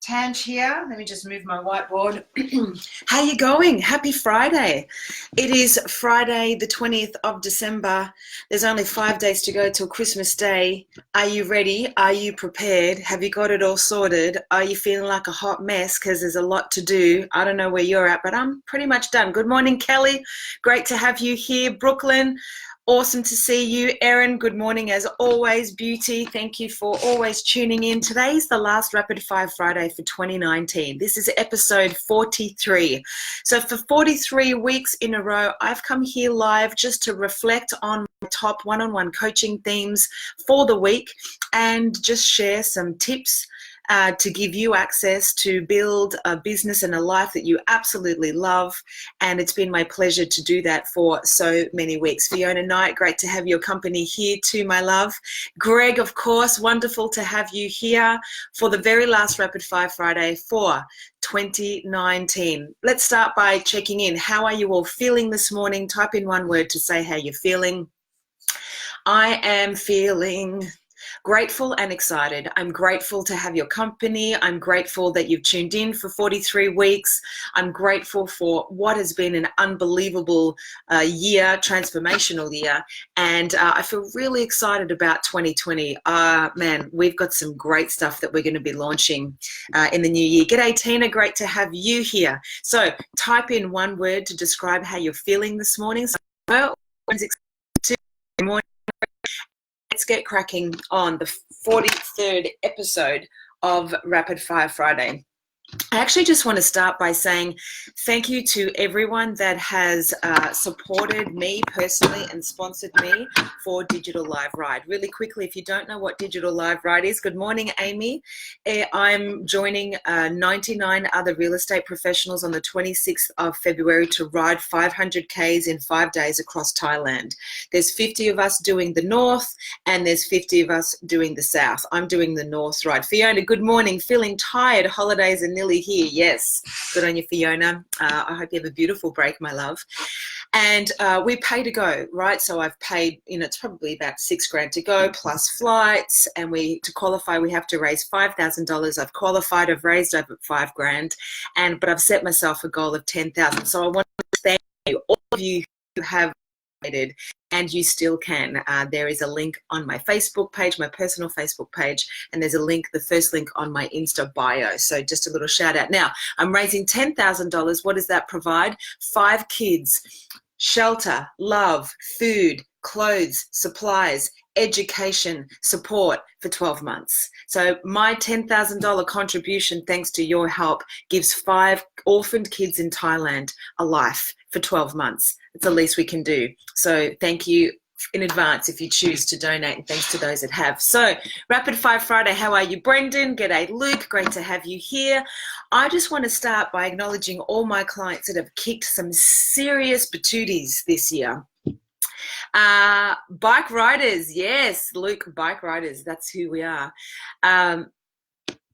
Tanj here. Let me just move my whiteboard. How you going? Happy Friday. It is Friday the 20th of December. There's only 5 days to go till Christmas Day. Are you ready? Are you prepared? Have you got it all sorted? Are you feeling like a hot mess because there's a lot to do? I don't know where you're at, but I'm pretty much done. Good morning, Kelly. Great to have you here. Brooklyn, awesome to see you. Erin, good morning as always. Beauty, thank you for always tuning in. Today's the last Rapid Fire Friday for 2019. This is episode 43. So for 43 weeks in a row, I've come here live just to reflect on my top one-on-one coaching themes for the week and just share some tips to give you access to build a business and a life that you absolutely love. And it's been my pleasure to do that for so many weeks. Fiona Knight, great to have your company here too, my love. Greg, of course, wonderful to have you here for the very last Rapid Fire Friday for 2019. Let's start by checking in. How are you all feeling this morning? Type in one word to say how you're feeling. I am feeling grateful and excited. I'm grateful to have your company. I'm grateful that you've tuned in for 43 weeks. I'm grateful for what has been an unbelievable year, transformational year. And I feel really excited about 2020. Man, we've got some great stuff that we're going to be launching in the new year. G'day, Tina. Great to have you here. So type in one word to describe how you're feeling this morning. So, good morning. Let's get cracking on the 43rd episode of Rapid Fire Friday. I actually just want to start by saying thank you to everyone that has supported me personally and sponsored me for Digital Live Ride. Really quickly, if you don't know what Digital Live Ride is, good morning, Amy. I'm joining 99 other real estate professionals on the 26th of February to ride 500 Ks in 5 days across Thailand. There's 50 of us doing the north and there's 50 of us doing the south. I'm doing the north ride. Fiona, good morning. Feeling tired. Holidays are nearly here. Yes, good on you, Fiona. I hope you have a beautiful break, my love. And we pay to go, right? So I've paid, it's probably about $6,000 to go plus flights. And to qualify, we have to raise $5,000. I've qualified. I've raised over $5,000, but I've set myself a goal of 10,000. So I want to thank you, all of you who have donated, and you still can. There is a link on my Facebook page, my personal Facebook page, and there's a link, the first link on my Insta bio. So just a little shout out. Now, I'm raising $10,000. What does that provide? 5 kids, shelter, love, food, clothes, supplies, education, support for 12 months. So my $10,000 contribution, thanks to your help, gives 5 orphaned kids in Thailand a life for 12 months. It's the least we can do. So thank you in advance if you choose to donate, and thanks to those that have. So Rapid Fire Friday, how are you, Brendan? G'day, Luke. Great to have you here. I just want to start by acknowledging all my clients that have kicked some serious patooties this year. Bike riders, yes, Luke, bike riders, that's who we are.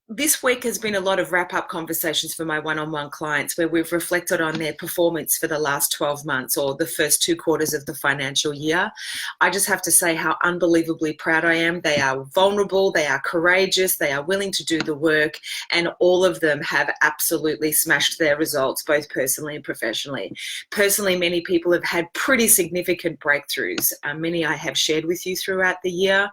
This week has been a lot of wrap-up conversations for my one-on-one clients where we've reflected on their performance for the last 12 months or the first 2 quarters of the financial year. I just have to say how unbelievably proud I am. They are vulnerable, they are courageous, they are willing to do the work, and all of them have absolutely smashed their results, both personally and professionally. Personally, many people have had pretty significant breakthroughs. Many I have shared with you throughout the year.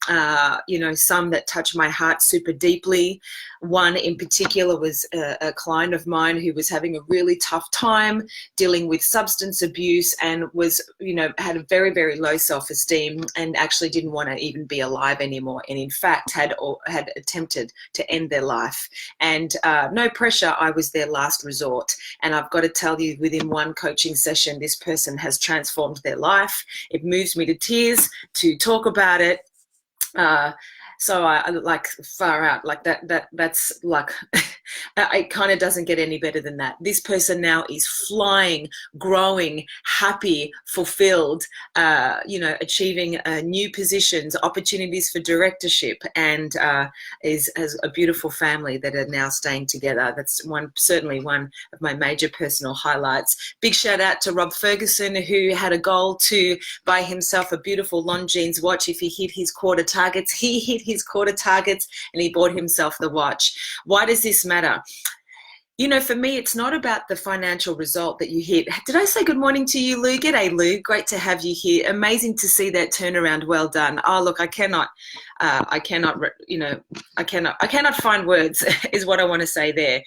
Some that touch my heart super deeply. One in particular was a client of mine who was having a really tough time dealing with substance abuse and was, had a very, very low self-esteem and actually didn't want to even be alive anymore. And in fact, had attempted to end their life. And no pressure, I was their last resort. And I've got to tell you, within one coaching session, this person has transformed their life. It moves me to tears to talk about it. So I like far out like that's like It kind of doesn't get any better than that. This person now is flying, growing, happy, fulfilled, achieving new positions, opportunities for directorship, and has a beautiful family that are now staying together. That's certainly one of my major personal highlights. Big shout out to Rob Ferguson, who had a goal to buy himself a beautiful Longines watch if he hit his quarter targets. He hit his quarter targets and he bought himself the watch. Why does this matter? For me, it's not about the financial result that you hit. Did I say good morning to you, Lou? G'day, Lou. Great to have you here. Amazing to see that turnaround. Well done. Oh, look, I cannot find words is what I want to say there.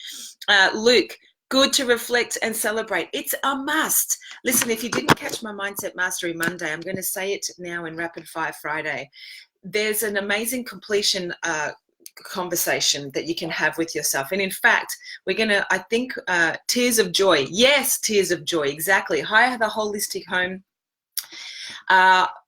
Luke, good to reflect and celebrate. It's a must. Listen, if you didn't catch my Mindset Mastery Monday, I'm going to say it now in Rapid Fire Friday. There's an amazing completion conversation that you can have with yourself. And in fact, we're going to, I think, tears of joy. Yes, tears of joy. Exactly. Hi, the Holistic Home.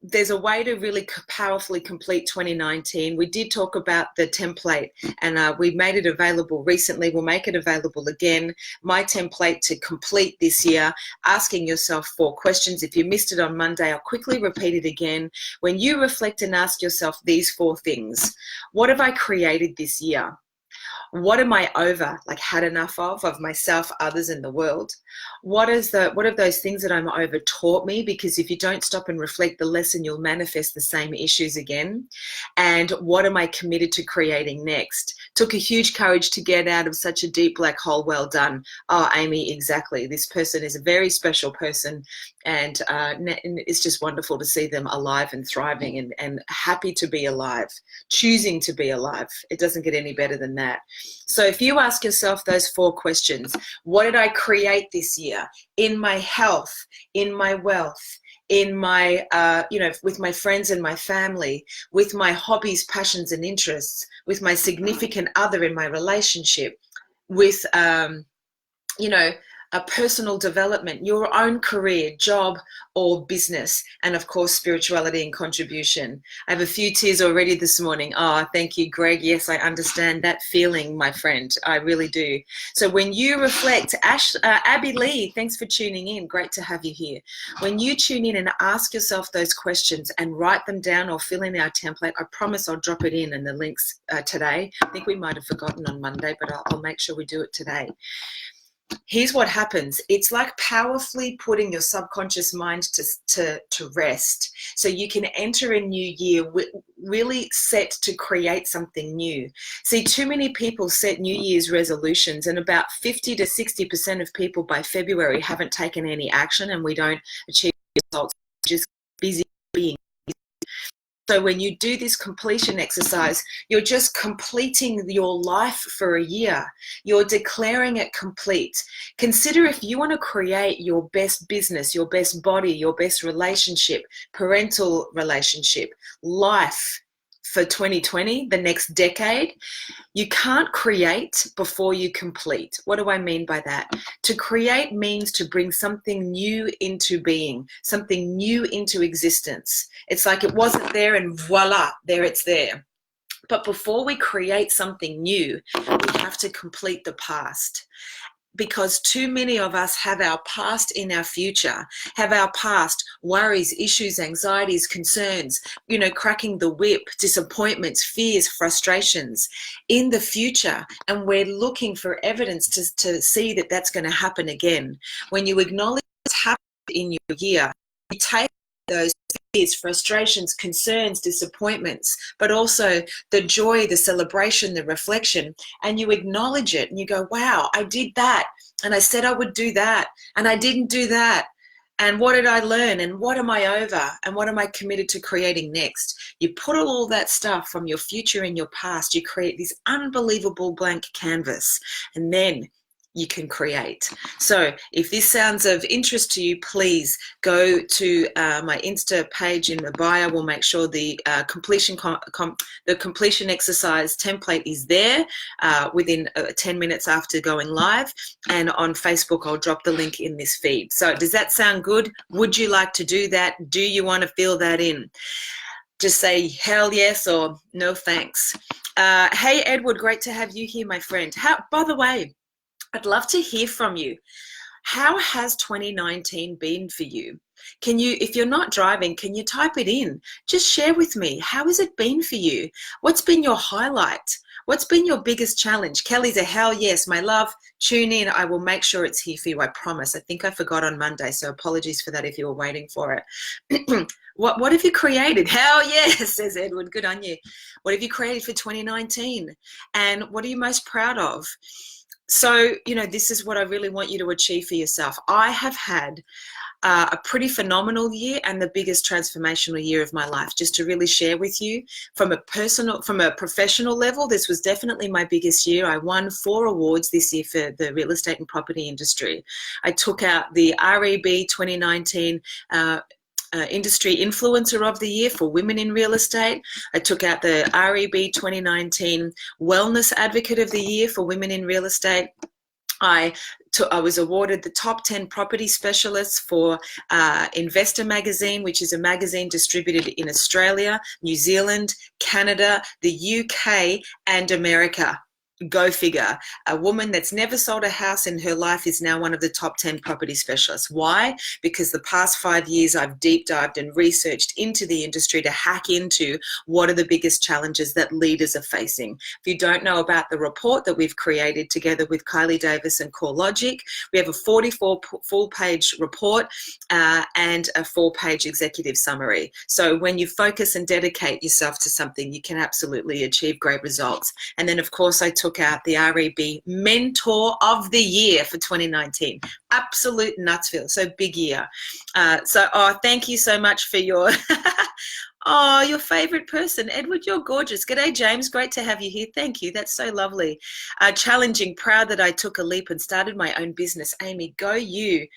There's a way to really powerfully complete 2019. We did talk about the template, and we made it available recently. We'll make it available again. My template to complete this year, asking yourself 4 questions. If you missed it on Monday, I'll quickly repeat it again. When you reflect and ask yourself these 4 things: what have I created this year? What am I over, like had enough of myself, others, and the world? What have those things that I'm over taught me? Because if you don't stop and reflect the lesson, you'll manifest the same issues again. And what am I committed to creating next? Took a huge courage to get out of such a deep black hole. Well done. Oh, Amy, exactly. This person is a very special person, and it's just wonderful to see them alive and thriving and happy to be alive, choosing to be alive. It doesn't get any better than that. So if you ask yourself those 4 questions: what did I create this year in my health, in my wealth, in my, with my friends and my family, with my hobbies, passions, and interests, with my significant other in my relationship, with, a personal development, your own career, job, or business, and of course, spirituality and contribution. I have a few tears already this morning. Oh, thank you, Greg. Yes, I understand that feeling, my friend. I really do. So when you reflect, Abby Lee, thanks for tuning in. Great to have you here. When you tune in and ask yourself those questions and write them down or fill in our template, I promise I'll drop it in the links today. I think we might have forgotten on Monday, but I'll make sure we do it today. Here's what happens. It's like powerfully putting your subconscious mind to rest, so you can enter a new year really set to create something new. See, too many people set New Year's resolutions, and about 50 to 60% of people by February haven't taken any action, and we don't achieve results. Just busy being. So when you do this completion exercise, you're just completing your life for a year. You're declaring it complete. Consider if you want to create your best business, your best body, your best relationship, parental relationship, life for 2020, the next decade, you can't create before you complete. What do I mean by that? To create means to bring something new into being, something new into existence. It's like it wasn't there and voila, there it's there. But before we create something new, we have to complete the past. Because too many of us have our past in our future, have our past worries, issues, anxieties, concerns, cracking the whip, disappointments, fears, frustrations in the future. And we're looking for evidence to see that that's going to happen again. When you acknowledge what's happened in your year, you take those fears, frustrations, concerns, disappointments, but also the joy, the celebration, the reflection, and you acknowledge it and you go, wow, I did that, and I said I would do that, and I didn't do that, and what did I learn, and what am I over, and what am I committed to creating next? You put all that stuff from your future and your past, you create this unbelievable blank canvas, and then you can create. So if this sounds of interest to you, please go to my Insta page in the bio. We'll make sure the completion exercise template is there within 10 minutes after going live. And on Facebook, I'll drop the link in this feed. So does that sound good? Would you like to do that? Do you want to fill that in? just say hell yes or no thanks. Hey, Edward, great to have you here, my friend. By the way, I'd love to hear from you. How has 2019 been for you? Can you, if you're not driving, can you type it in? Just share with me. How has it been for you? What's been your highlight? What's been your biggest challenge? Kelly's a hell yes, my love. Tune in. I will make sure it's here for you. I promise. I think I forgot on Monday, so apologies for that if you were waiting for it. What have you created? Hell yes, says Edward. Good on you. What have you created for 2019? And what are you most proud of? So, this is what I really want you to achieve for yourself. I have had a pretty phenomenal year and the biggest transformational year of my life. Just to really share with you from a professional level, this was definitely my biggest year. I won 4 awards this year for the real estate and property industry. I took out the REB 2019 Industry Influencer of the Year for Women in Real Estate. I took out the REB 2019 Wellness Advocate of the Year for Women in Real Estate. I was awarded the top 10 property specialists for Investor Magazine, which is a magazine distributed in Australia, New Zealand, Canada, the UK, and America. Go figure. A woman that's never sold a house in her life is now one of the top 10 property specialists. Why? Because the past 5 years I've deep dived and researched into the industry to hack into what are the biggest challenges that leaders are facing. If you don't know about the report that we've created together with Kylie Davis and CoreLogic, we have a 44 full-page report and a 4-page executive summary. So when you focus and dedicate yourself to something, you can absolutely achieve great results. And then, of course, I took out the REB Mentor of the Year for 2019. Absolute nutsville. So big year. Thank you so much for your your favorite person. Edward, you're gorgeous. G'day, James. Great to have you here. Thank you. That's so lovely. Challenging, proud that I took a leap and started my own business. Amy, go you.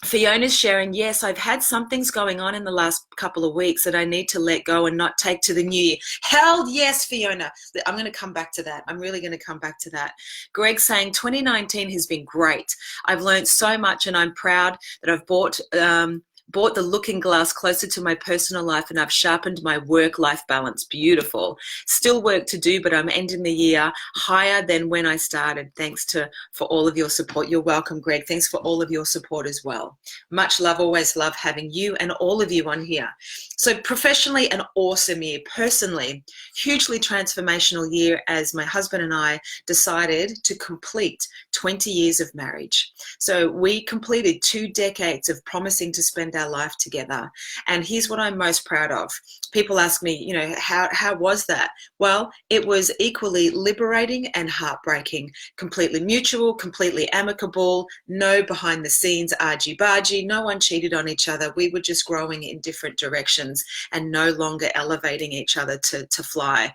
Fiona's sharing, yes, I've had some things going on in the last couple of weeks that I need to let go and not take to the new year. Hell yes, Fiona. I'm going to come back to that. I'm really going to come back to that. Greg saying 2019 has been great. I've learned so much and I'm proud that I've bought the looking glass closer to my personal life and I've sharpened my work-life balance. Beautiful. Still work to do, but I'm ending the year higher than when I started. Thanks for all of your support. You're welcome, Greg. Thanks for all of your support as well. Much love. Always love having you and all of you on here. So professionally, an awesome year. Personally, hugely transformational year as my husband and I decided to complete 20 years of marriage. So we completed 2 decades of promising to spend our life together. And here's what I'm most proud of. People ask me, how was that? Well, it was equally liberating and heartbreaking, completely mutual, completely amicable, no behind the scenes argy-bargy, no one cheated on each other. We were just growing in different directions and no longer elevating each other to fly.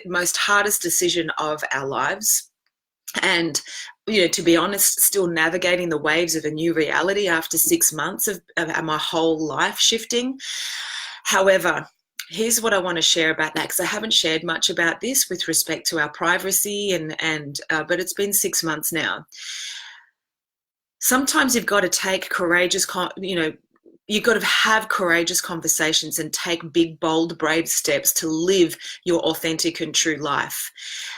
Most hardest decision of our lives. And to be honest, still navigating the waves of a new reality after 6 months of my whole life shifting. However, here's what I want to share about that, because I haven't shared much about this with respect to our privacy, but it's been 6 months now. Sometimes you've got to take you've got to have courageous conversations and take big, bold, brave steps to live your authentic and true life.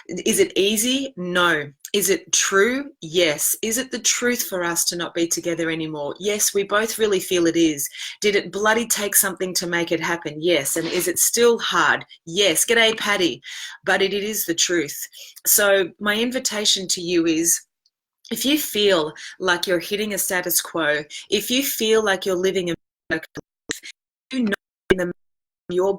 Is it easy? No. Is it true? Yes. Is it the truth for us to not be together anymore? Yes, we both really feel it is. Did it bloody take something to make it happen? Yes. And is it still hard? Yes. G'day, Patty. But it is the truth. So my invitation to you is, if you feel like you're hitting a status quo, if you feel like you're living a you know in your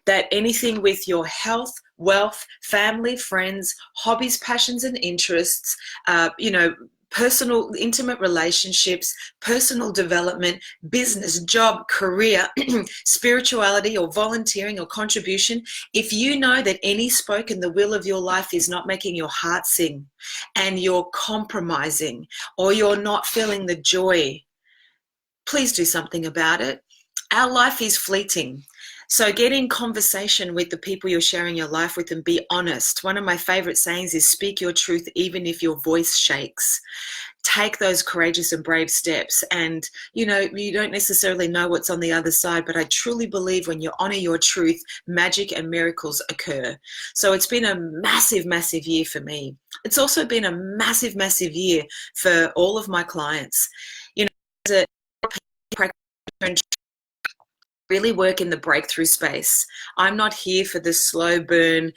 that anything with your health, wealth, family, friends, hobbies, passions, and interests, personal, intimate relationships, personal development, business, job, career, spirituality, or volunteering or contribution, if you know that any spoke in the will of your life is not making your heart sing and you're compromising or you're not feeling the joy, please do something about it. Our life is fleeting. So get in conversation with the people you're sharing your life with and be honest. One of my favorite sayings is speak your truth even if your voice shakes. take those courageous and brave steps. And, you don't necessarily know what's on the other side, but I truly believe when you honor your truth, magic and miracles occur. So it's been a massive, massive year for me. It's also been a massive, massive year for all of my clients. As a practitioner, really work in the breakthrough space. I'm not here for the slow burn,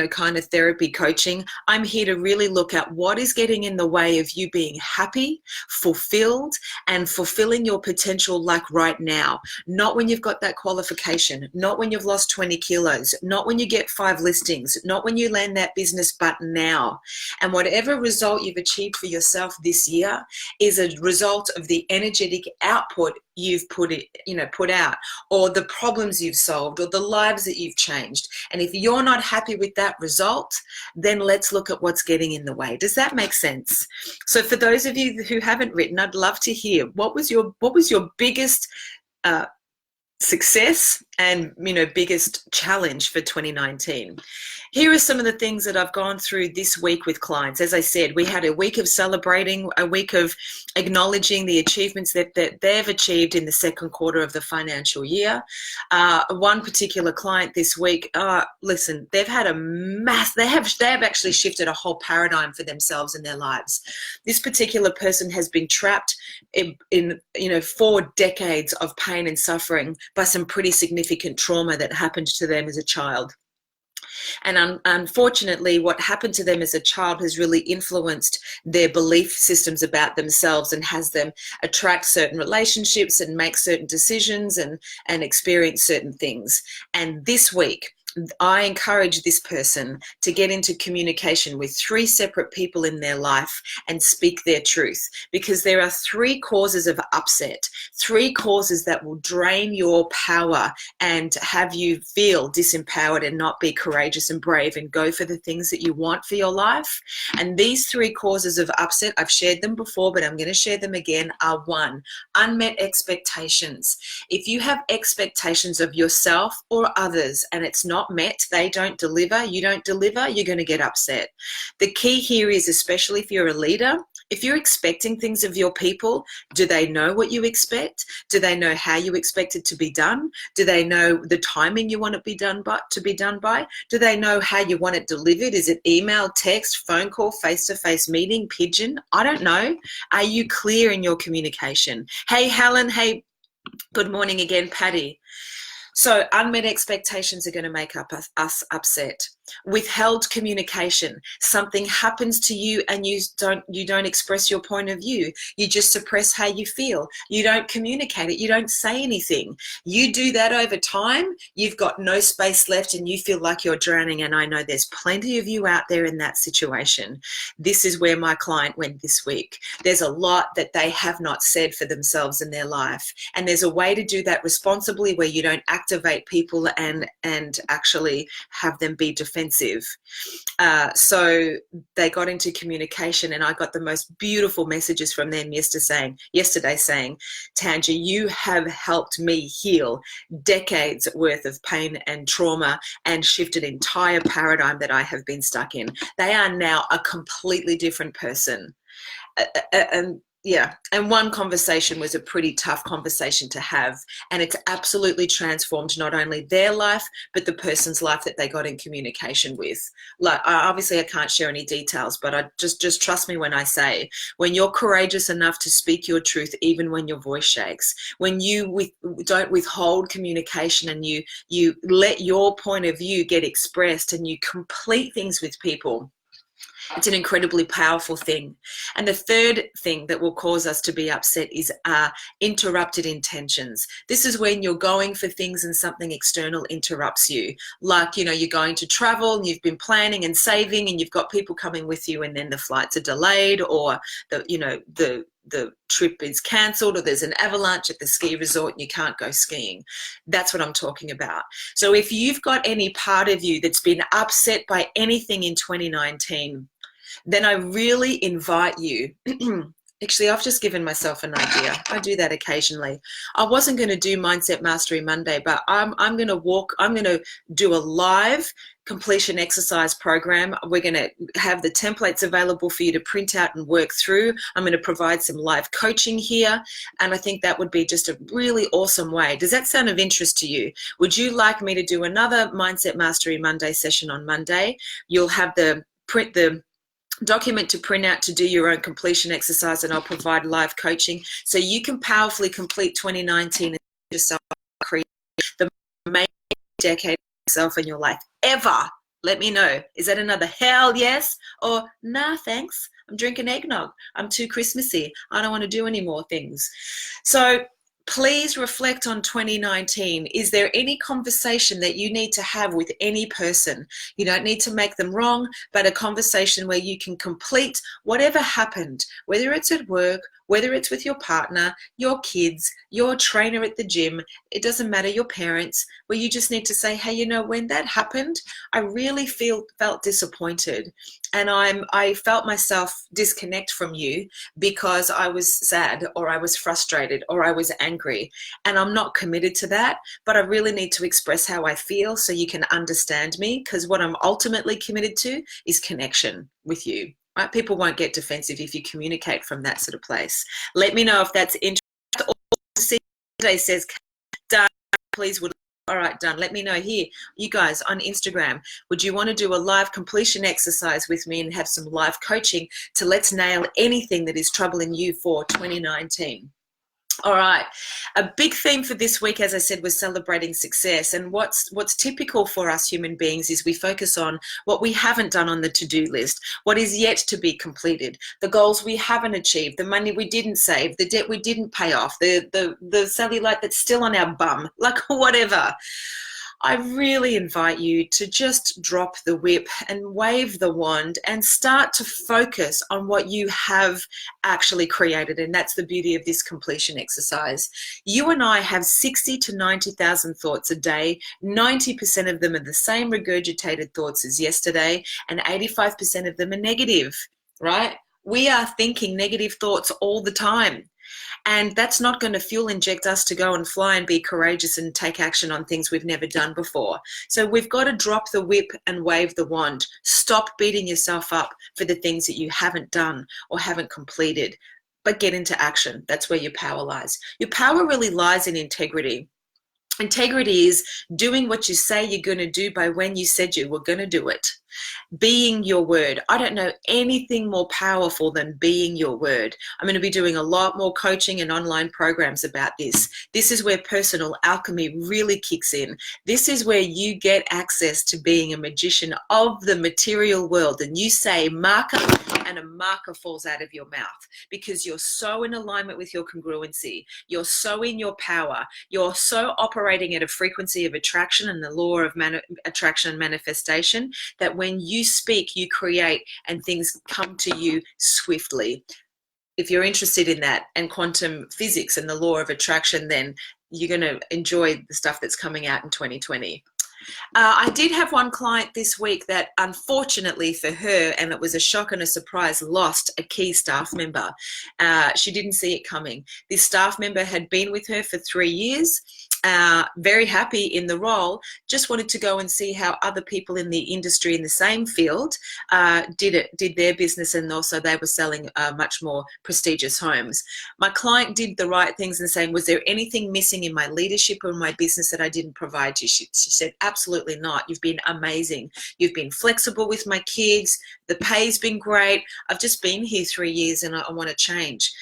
kind of therapy coaching. I'm here to really look at what is getting in the way of you being happy, fulfilled, and fulfilling your potential like right now. Not when you've got that qualification, not when you've lost 20 kilos, not when you get 5 listings, not when you land that business, but now. And whatever result you've achieved for yourself this year is a result of the energetic output you've put out, or the problems you've solved, or the lives that you've changed. And if you're not happy with that result, then let's look at what's getting in the way. Does that make sense? So for those of you who haven't written, I'd love to hear what was your biggest success and biggest challenge for 2019. Here are some of the things that I've gone through this week with clients. As I said, we had a week of celebrating, a week of acknowledging the achievements that they've achieved in the second quarter of the financial year. One particular client this week, listen, they've had they have actually shifted a whole paradigm for themselves in their lives. This particular person has been trapped in 4 decades of pain and suffering by some pretty significant trauma that happened to them as a child. And unfortunately, what happened to them as a child has really influenced their belief systems about themselves and has them attract certain relationships and make certain decisions and experience certain things. And this week, I encourage this person to get into communication with 3 separate people in their life and speak their truth, because there are 3 causes of upset, 3 causes that will drain your power and have you feel disempowered and not be courageous and brave and go for the things that you want for your life. And these 3 causes of upset, I've shared them before, but I'm going to share them again, are 1, unmet expectations. If you have expectations of yourself or others and it's not met, they don't deliver, you don't deliver, you're going to get upset. The key here is, especially if you're a leader, if you're expecting things of your people, do they know what you expect? Do they know how you expect it to be done? Do they know the timing you want it to be done by? Do they know how you want it delivered? Is it email, text, phone call, face-to-face meeting, pigeon? I don't know. Are you clear in your communication? Hey, Helen. Hey, good morning again, Patty. So unmet expectations are going to make us upset. Withheld communication. Something happens to you and you don't express your point of view. You just suppress how you feel. You don't communicate it. You don't say anything. You do that over time, you've got no space left and you feel like you're drowning. And I know there's plenty of you out there in that situation. This is where my client went this week. There's a lot that they have not said for themselves in their life. And there's a way to do that responsibly where you don't activate people and actually have them be defensive. So they got into communication and I got the most beautiful messages from them yesterday saying, Tanja, you have helped me heal decades worth of pain and trauma and shift an entire paradigm that I have been stuck in. They are now a completely different person. And one conversation was a pretty tough conversation to have, and it's absolutely transformed not only their life but the person's life that they got in communication with. Like, obviously I can't share any details, but I just trust me when I say, when you're courageous enough to speak your truth even when your voice shakes, when you don't withhold communication and you let your point of view get expressed and you complete things with people, it's an incredibly powerful thing. And the third thing that will cause us to be upset is interrupted intentions. This is when you're going for things and something external interrupts you. Like, you're going to travel and you've been planning and saving and you've got people coming with you and then the flights are delayed, or the trip is cancelled, or there's an avalanche at the ski resort and you can't go skiing. That's what I'm talking about. So if you've got any part of you that's been upset by anything in 2019, then I really invite you. Actually, I've just given myself an idea. I do that occasionally. I wasn't going to do Mindset Mastery Monday, but I'm going to do a live completion exercise program. We're going to have the templates available for you to print out and work through. I'm going to provide some live coaching here, and I think that would be just a really awesome way. Does that sound of interest to you? Would you like me to do another Mindset Mastery Monday session on Monday? You'll have the document to print out to do your own completion exercise, and I'll provide live coaching so you can powerfully complete 2019 and yourself create the main decade of yourself in your life ever. Let me know. Is that another hell yes or nah thanks? I'm drinking eggnog. I'm too Christmassy. I don't want to do any more things. So please reflect on 2019. Is there any conversation that you need to have with any person? You don't need to make them wrong, but a conversation where you can complete whatever happened, whether it's at work, whether it's with your partner, your kids, your trainer at the gym, it doesn't matter, your parents, where you just need to say, hey, you know, when that happened, I really felt disappointed. And I felt myself disconnect from you because I was sad, or I was frustrated, or I was angry. And I'm not committed to that, but I really need to express how I feel so you can understand me, because what I'm ultimately committed to is connection with you. Right? People won't get defensive if you communicate from that sort of place. Let me know if that's interesting. Today says, done, please would. All right, done. Let me know here. You guys on Instagram, would you want to do a live completion exercise with me and have some live coaching to let's nail anything that is troubling you for 2019? All right. A big theme for this week, as I said, was celebrating success. And what's typical for us human beings is we focus on what we haven't done on the to-do list, what is yet to be completed, the goals we haven't achieved, the money we didn't save, the debt we didn't pay off, the cellulite that's still on our bum, like whatever. I really invite you to just drop the whip and wave the wand and start to focus on what you have actually created. And that's the beauty of this completion exercise. You and I have 60 to 90,000 thoughts a day. 90% of them are the same regurgitated thoughts as yesterday, and 85% of them are negative, right? We are thinking negative thoughts all the time. And that's not going to fuel inject us to go and fly and be courageous and take action on things we've never done before. So we've got to drop the whip and wave the wand. Stop beating yourself up for the things that you haven't done or haven't completed, but get into action. That's where your power lies. Your power really lies in integrity. Integrity is doing what you say you're going to do by when you said you were going to do it. Being your word. I don't know anything more powerful than being your word. I'm going to be doing a lot more coaching and online programs about this. This is where personal alchemy really kicks in. This is where you get access to being a magician of the material world, and you say marker, and a marker falls out of your mouth because you're so in alignment with your congruency. You're so in your power. You're so operating at a frequency of attraction and the law of attraction and manifestation that when you speak, you create, and things come to you swiftly. If you're interested in that and quantum physics and the law of attraction, then you're going to enjoy the stuff that's coming out in 2020. I did have one client this week that, unfortunately for her, and it was a shock and a surprise, lost a key staff member. She didn't see it coming. This staff member had been with her for 3 years, very happy in the role, just wanted to go and see how other people in the industry in the same field did their business, and also they were selling much more prestigious homes. My client did the right things and saying, was there anything missing in my leadership or my business that I didn't provide you? She said, absolutely not. You've been amazing. You've been flexible with my kids. The pay's been great. I've just been here 3 years and I want to change.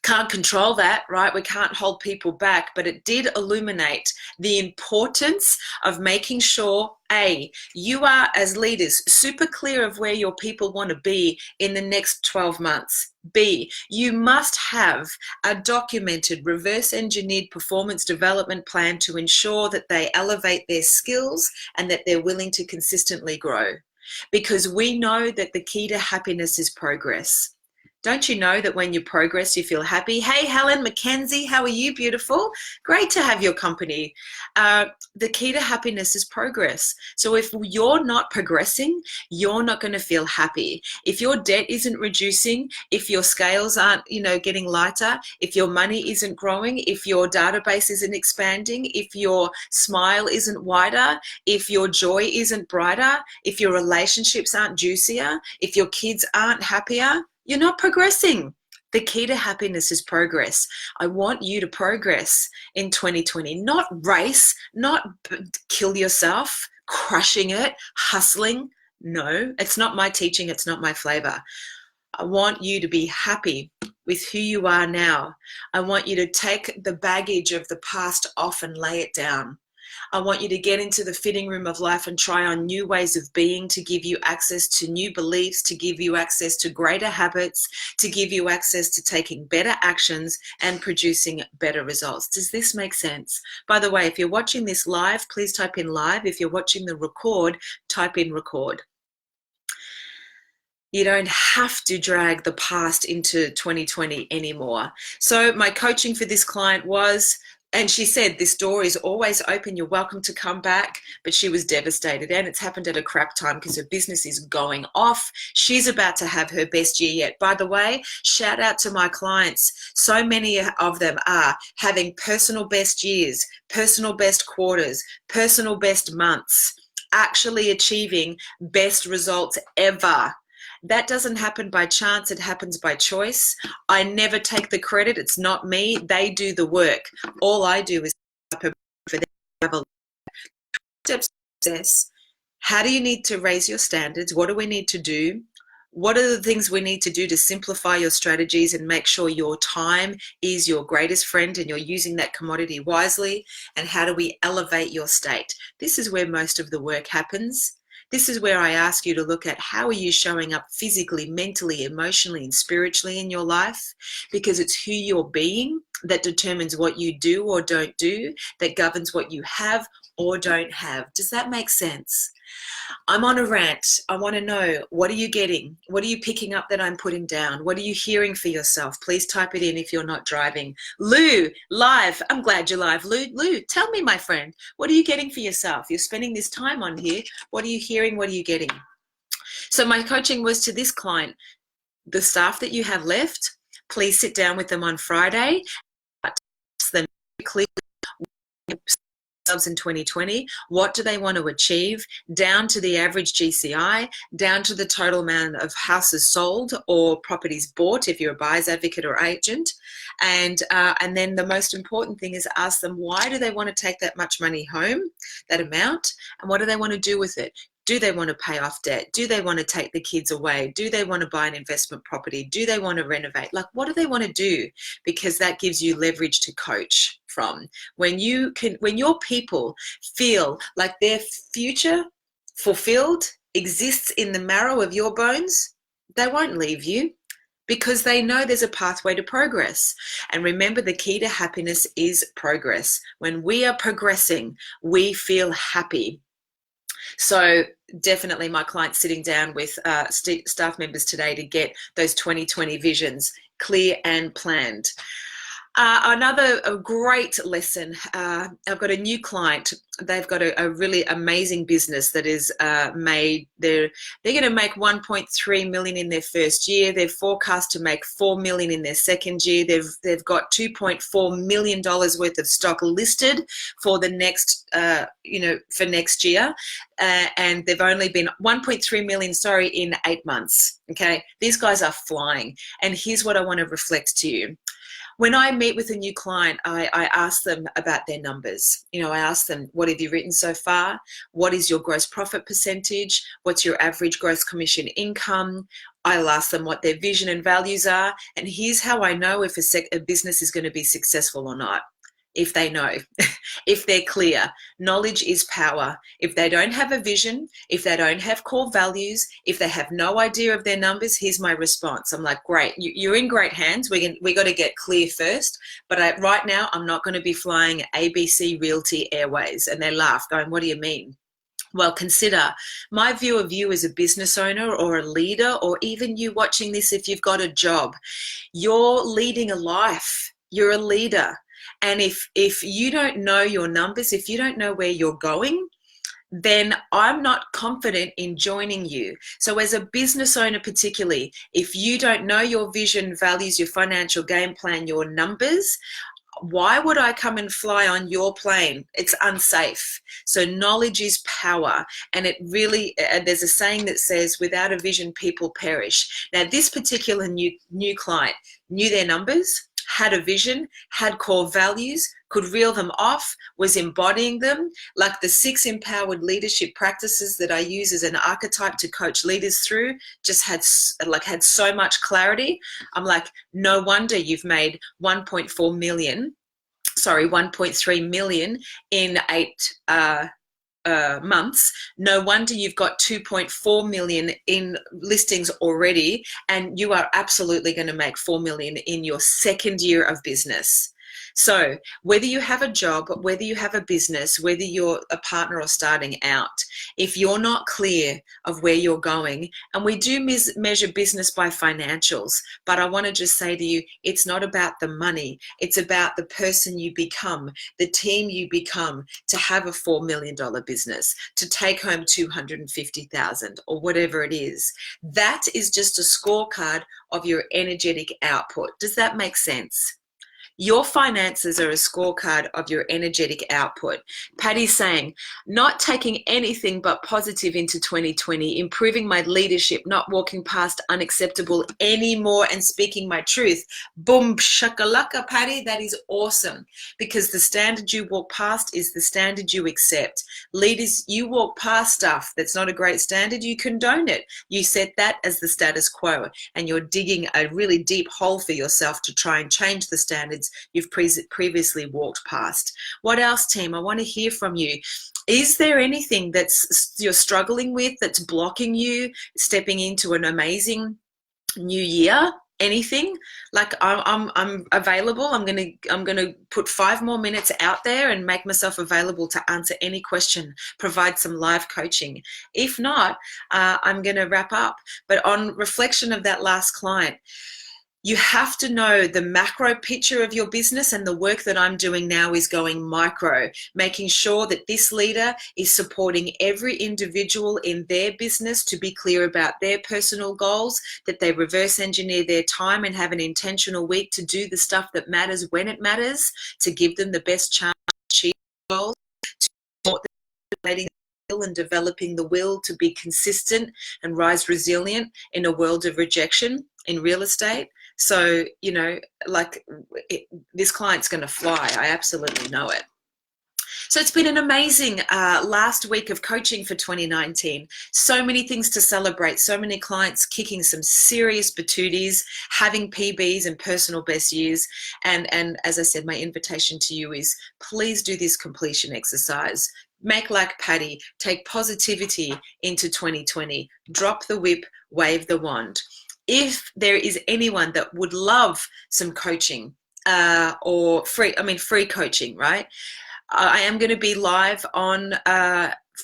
Can't control that, right? We can't hold people back, but it did illuminate the importance of making sure, A, you are as leaders super clear of where your people want to be in the next 12 months. B, you must have a documented reverse engineered performance development plan to ensure that they elevate their skills and that they're willing to consistently grow. Because we know that the key to happiness is progress. Don't you know that when you progress, you feel happy? Hey, Helen Mackenzie, how are you, beautiful? Great to have your company. The key to happiness is progress. So if you're not progressing, you're not going to feel happy. If your debt isn't reducing, if your scales aren't, getting lighter, if your money isn't growing, if your database isn't expanding, if your smile isn't wider, if your joy isn't brighter, if your relationships aren't juicier, if your kids aren't happier, you're not progressing. The key to happiness is progress. I want you to progress in 2020, not race, not kill yourself, crushing it, hustling. No, it's not my teaching. It's not my flavor. I want you to be happy with who you are now. I want you to take the baggage of the past off and lay it down. I want you to get into the fitting room of life and try on new ways of being, to give you access to new beliefs, to give you access to greater habits, to give you access to taking better actions and producing better results. Does this make sense? By the way, if you're watching this live, please type in live. If you're watching the record, type in record. You don't have to drag the past into 2020 anymore. So my coaching for this client was, and she said, this door is always open. You're welcome to come back. But she was devastated, and it's happened at a crap time because her business is going off. She's about to have her best year yet. By the way, shout out to my clients. So many of them are having personal best years, personal best quarters, personal best months, actually achieving best results ever. That doesn't happen by chance. It happens by choice. I never take the credit. It's not me. They do the work. All I do is for them to have a step success. How do you need to raise your standards? What do we need to do? What are the things we need to do to simplify your strategies and make sure your time is your greatest friend and you're using that commodity wisely? And how do we elevate your state? This is where most of the work happens. This is where I ask you to look at how are you showing up physically, mentally, emotionally, and spiritually in your life, because it's who you're being that determines what you do or don't do, that governs what you have or don't have. Does that make sense? I'm on a rant. I want to know, what are you getting? What are you picking up that I'm putting down? What are you hearing for yourself? Please type it in if you're not driving. Lou, live. I'm glad you're live. Lou, tell me, my friend, what are you getting for yourself? You're spending this time on here. What are you hearing? What are you getting? So my coaching was to this client. The staff that you have left, please sit down with them on Friday. Ask them clearly in 2020, what do they want to achieve, down to the average GCI, down to the total amount of houses sold or properties bought if you're a buyer's advocate or agent, and then the most important thing is ask them, why do they want to take that much money home, that amount, and what do they want to do with it? Do they want to pay off debt? Do they want to take the kids away? Do they want to buy an investment property? Do they want to renovate? Like, what do they want to do? Because that gives you leverage to coach from. When your people feel like their future fulfilled exists in the marrow of your bones, they won't leave you, because they know there's a pathway to progress. And remember, the key to happiness is progress. When we are progressing, we feel happy. So definitely my client's sitting down with staff members today to get those 2020 visions clear and planned. Another great lesson, I've got a new client. They've got a really amazing business that is made. They're going to make 1.3 million in their first year. They're forecast to make 4 million in their second year. They've got $2.4 million worth of stock listed for the next, for next year, and they've only been 1.3 million, in 8 months. Okay, these guys are flying. And here's what I want to reflect to you. When I meet with a new client, I ask them about their numbers. I ask them, what have you written so far? What is your gross profit percentage? What's your average gross commission income? I'll ask them what their vision and values are. And here's how I know if a business is going to be successful or not. If they know, if they're clear. Knowledge is power. If they don't have a vision, if they don't have core values, if they have no idea of their numbers, here's my response. I'm like, great, you're in great hands. We got to get clear first. But right now, I'm not going to be flying ABC Realty Airways. And they laugh, going, what do you mean? Well, consider my view of you as a business owner or a leader, or even you watching this if you've got a job. You're leading a life. You're a leader. And if you don't know your numbers, if you don't know where you're going, then I'm not confident in joining you. So as a business owner, particularly, if you don't know your vision, values, your financial game plan, your numbers, why would I come and fly on your plane? It's unsafe. So knowledge is power. And it really, there's a saying that says, without a vision, people perish. Now, this particular new client knew their numbers, had a vision, had core values, could reel them off, was embodying them, like the 6 empowered leadership practices that I use as an archetype to coach leaders through, just had so much clarity. I'm like, no wonder you've made 1.3 million in 8 months. No wonder you've got 2.4 million in listings already, and you are absolutely going to make 4 million in your second year of business. So whether you have a job, whether you have a business, whether you're a partner or starting out, if you're not clear of where you're going, and we do measure business by financials, but I want to just say to you, it's not about the money. It's about the person you become, the team you become to have a $4 million business, to take home 250,000 or whatever it is. That is just a scorecard of your energetic output. Does that make sense? Your finances are a scorecard of your energetic output. Patty's saying, not taking anything but positive into 2020, improving my leadership, not walking past unacceptable anymore and speaking my truth. Boom, shakalaka, Patty, that is awesome. Because the standard you walk past is the standard you accept. Leaders, you walk past stuff that's not a great standard, you condone it. You set that as the status quo, and you're digging a really deep hole for yourself to try and change the standards you've previously walked past. What else, team? I want to hear from you. Is there anything that's you're struggling with that's blocking you stepping into an amazing new year? Anything? Like I'm available. I'm gonna put 5 more minutes out there and make myself available to answer any question, provide some live coaching. If not, I'm gonna wrap up. But on reflection of that last client, you have to know the macro picture of your business, and the work that I'm doing now is going micro, making sure that this leader is supporting every individual in their business to be clear about their personal goals, that they reverse engineer their time and have an intentional week to do the stuff that matters when it matters, to give them the best chance to achieve goals, to support them and developing the will to be consistent and rise resilient in a world of rejection in real estate. So, this client's going to fly. I absolutely know it. So it's been an amazing last week of coaching for 2019. So many things to celebrate. So many clients kicking some serious patooties, having PBs and personal best years. And as I said, my invitation to you is please do this completion exercise. Make like Patty. Take positivity into 2020. Drop the whip, wave the wand. If there is anyone that would love some coaching or free coaching, right? I am going to be live on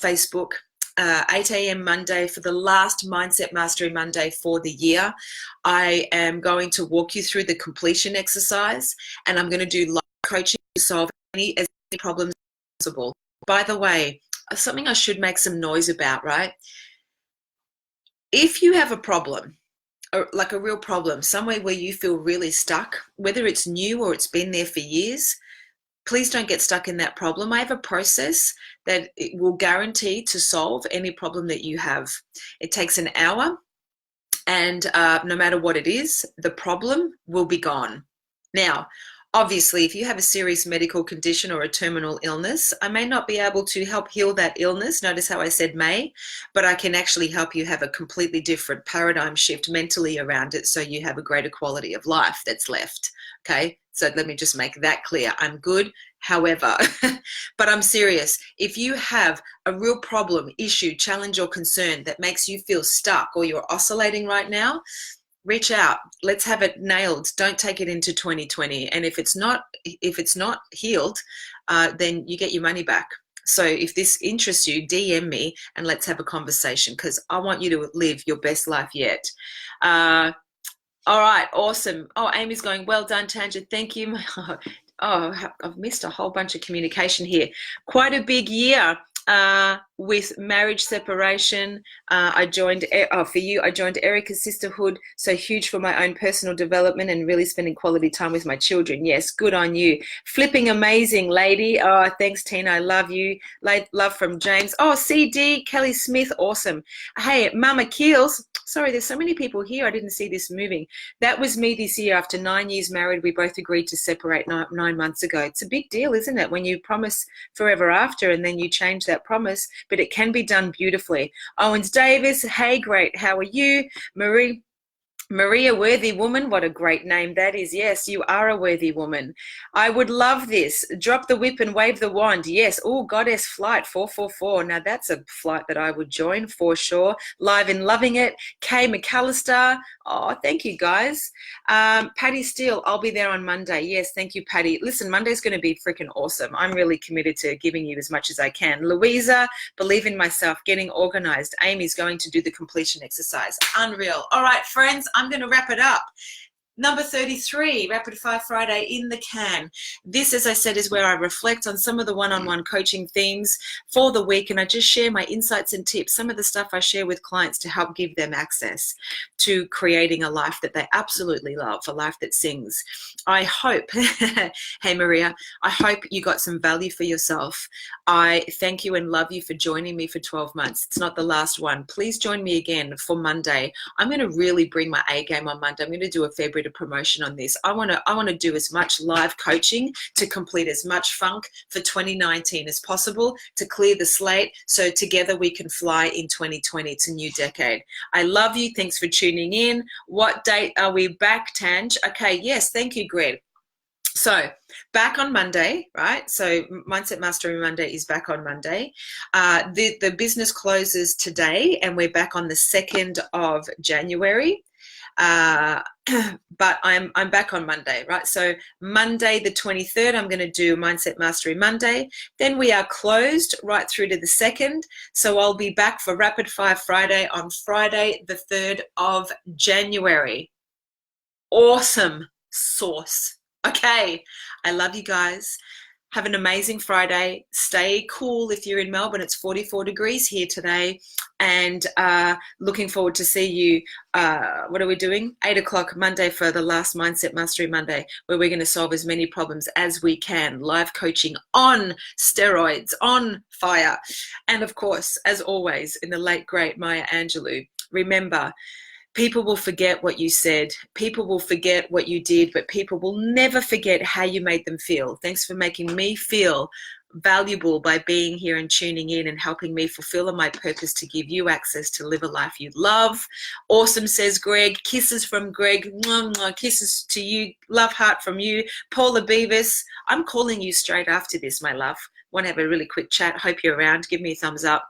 Facebook 8 a.m. Monday for the last Mindset Mastery Monday for the year. I am going to walk you through the completion exercise, and I'm going to do live coaching to solve as many problems as possible. By the way, something I should make some noise about, right? If you have a problem, like a real problem, somewhere where you feel really stuck, whether it's new or it's been there for years, please don't get stuck in that problem. I have a process that it will guarantee to solve any problem that you have. It takes an hour, and no matter what it is, the problem will be gone. Now, obviously, if you have a serious medical condition or a terminal illness, I may not be able to help heal that illness. Notice how I said may, but I can actually help you have a completely different paradigm shift mentally around it, so you have a greater quality of life that's left. Okay, so let me just make that clear. I'm good, however, but I'm serious. If you have a real problem, issue, challenge, or concern that makes you feel stuck or you're oscillating right now, reach out. Let's have it nailed. Don't take it into 2020. And if it's not healed, then you get your money back. So if this interests you, DM me and let's have a conversation, because I want you to live your best life yet. All right, awesome. Oh, Amy's going, well done, Tanj. Thank you. Oh, I've missed a whole bunch of communication here. Quite a big year with marriage separation. I joined, for you, I joined Erica's Sisterhood. So huge for my own personal development and really spending quality time with my children. Yes, good on you. Flipping amazing, lady. Oh, thanks, Tina. I love you. Love from James. Oh, CD, Kelly Smith. Awesome. Hey, Mama Keels. Sorry, there's so many people here. I didn't see this moving. That was me this year. After 9 years married, we both agreed to separate 9 months ago. It's a big deal, isn't it? When you promise forever after and then you change that promise, but it can be done beautifully. Owens Davis, hey, great. How are you? Maria Worthy Woman, what a great name that is. Yes, you are a worthy woman. I would love this. Drop the whip and wave the wand. Yes. Oh, Goddess Flight 444. Now that's a flight that I would join for sure. Live and loving it. Kay McAllister. Oh, thank you, guys. Patty Steele, I'll be there on Monday. Yes, thank you, Patty. Listen, Monday's going to be freaking awesome. I'm really committed to giving you as much as I can. Louisa, believe in myself, getting organized. Amy's going to do the completion exercise. Unreal. All right, friends, I'm going to wrap it up. Number 33, Rapid Fire Friday in the can. This, as I said, is where I reflect on some of the one-on-one coaching themes for the week, and I just share my insights and tips, some of the stuff I share with clients to help give them access to creating a life that they absolutely love, a life that sings. I hope, hey Maria, I hope you got some value for yourself. I thank you and love you for joining me for 12 months. It's not the last one. Please join me again for Monday. I'm going to really bring my A game on Monday. I'm going to do a fair bit of promotion on this. I want to do as much live coaching to complete as much funk for 2019 as possible, to clear the slate so together we can fly in 2020. It's a new decade. I love you. Thanks for tuning in. What date are we back, Tanj? Okay, yes, thank you, Greg. So back on Monday, right? So Mindset Mastery Monday is back on Monday. The business closes today and we're back on the 2nd of January. But I'm back on Monday, right? So Monday the 23rd, I'm going to do Mindset Mastery Monday. Then we are closed right through to the 2nd. So I'll be back for Rapid Fire Friday on Friday the 3rd of January. Awesome sauce. Okay, I love you guys. Have an amazing Friday. Stay cool if you're in Melbourne. It's 44 degrees here today. And looking forward to see you. What are we doing? 8 o'clock Monday for the last Mindset Mastery Monday, where we're going to solve as many problems as we can. Live coaching on steroids, on fire. And of course, as always, in the late, great Maya Angelou, remember, people will forget what you said. People will forget what you did, but people will never forget how you made them feel. Thanks for making me feel valuable by being here and tuning in and helping me fulfill my purpose to give you access to live a life you love. Awesome, says Greg. Kisses from Greg. Mwah, mwah. Kisses to you. Love heart from you. Paula Beavis, I'm calling you straight after this, my love. Want to have a really quick chat? Hope you're around. Give me a thumbs up.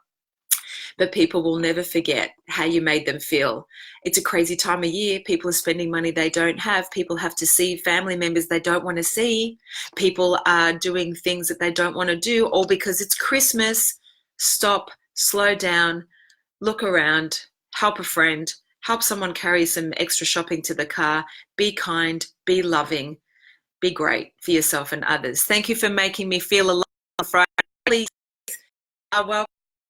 But people will never forget how you made them feel. It's a crazy time of year. People are spending money they don't have. People have to see family members they don't want to see. People are doing things that they don't want to do, all because it's Christmas. Stop, slow down, look around, help a friend, help someone carry some extra shopping to the car. Be kind, be loving, be great for yourself and others. Thank you for making me feel alive on Friday. Welcome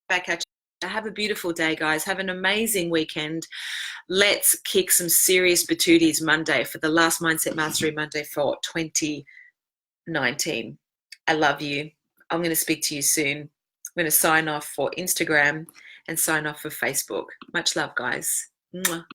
back at you. Have a beautiful day, guys. Have an amazing weekend. Let's kick some serious batooties Monday for the last Mindset Mastery Monday for 2019. I love you. I'm going to speak to you soon. I'm going to sign off for Instagram and sign off for Facebook. Much love, guys. Mwah.